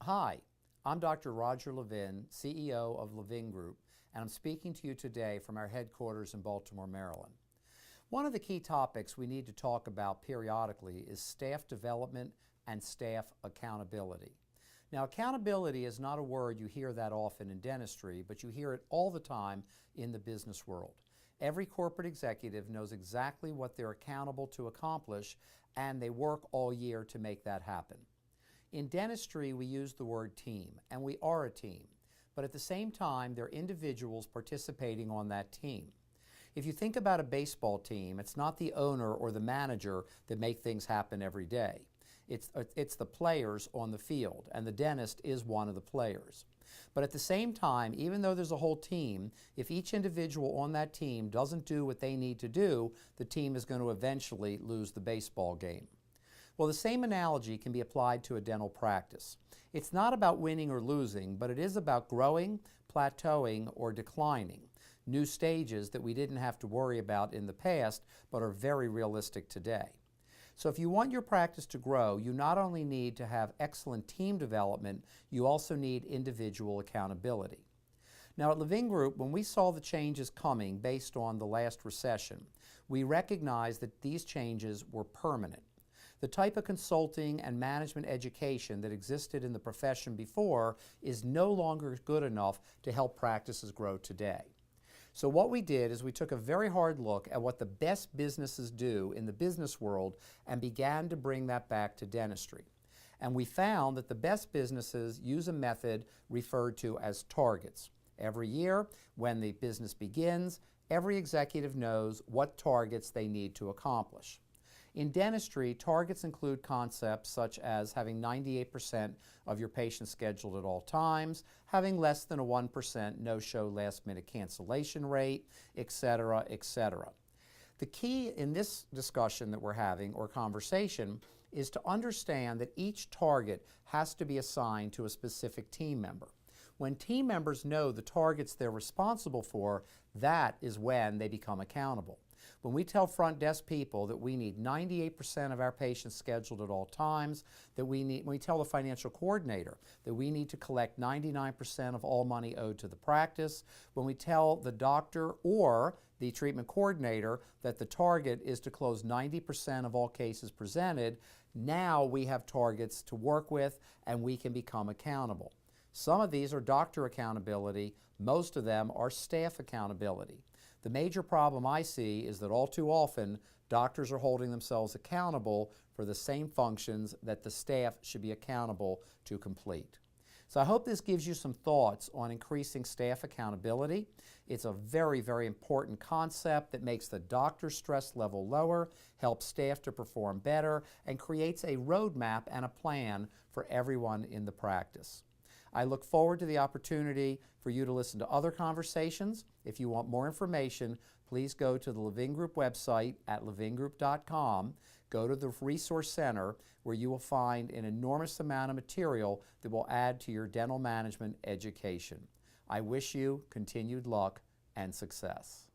Hi, I'm Dr. Roger Levin, CEO of Levin Group, and I'm speaking to you today from our headquarters in Baltimore, Maryland. One of the key topics we need to talk about periodically is staff development and staff accountability. Now, accountability is not a word you hear that often in dentistry, but you hear it all the time in the business world. Every corporate executive knows exactly what they're accountable to accomplish, and they work all year to make that happen. In dentistry, we use the word team, and we are a team, but at the same time, they're individuals participating on that team. If you think about a baseball team, it's not the owner or the manager that make things happen every day. It's the players on the field, and the dentist is one of the players. But at the same time, even though there's a whole team, if each individual on that team doesn't do what they need to do, the team is going to eventually lose the baseball game. Well, the same analogy can be applied to a dental practice. It's not about winning or losing, but it is about growing, plateauing, or declining. New stages that we didn't have to worry about in the past, but are very realistic today. So if you want your practice to grow, you not only need to have excellent team development, you also need individual accountability. Now at Levin Group, when we saw the changes coming based on the last recession, we recognized that these changes were permanent. The type of consulting and management education that existed in the profession before is no longer good enough to help practices grow today. So what we did is we took a very hard look at what the best businesses do in the business world and began to bring that back to dentistry. And we found that the best businesses use a method referred to as targets. Every year, when the business begins, every executive knows what targets they need to accomplish. In dentistry, targets include concepts such as having 98% of your patients scheduled at all times, having less than a 1% no-show last-minute cancellation rate, etc., etc. The key in this discussion that we're having, or conversation, is to understand that each target has to be assigned to a specific team member. When team members know the targets they're responsible for, that is when they become accountable. When we tell front desk people that we need 98% of our patients scheduled at all times, when we tell the financial coordinator that we need to collect 99% of all money owed to the practice, when we tell the doctor or the treatment coordinator that the target is to close 90% of all cases presented, now we have targets to work with and we can become accountable. Some of these are doctor accountability, most of them are staff accountability. The major problem I see is that all too often, doctors are holding themselves accountable for the same functions that the staff should be accountable to complete. So I hope this gives you some thoughts on increasing staff accountability. It's a very, very important concept that makes the doctor's stress level lower, helps staff to perform better, and creates a roadmap and a plan for everyone in the practice. I look forward to the opportunity for you to listen to other conversations. If you want more information, please go to the Levin Group website at levingroup.com. Go to the Resource Center where you will find an enormous amount of material that will add to your dental management education. I wish you continued luck and success.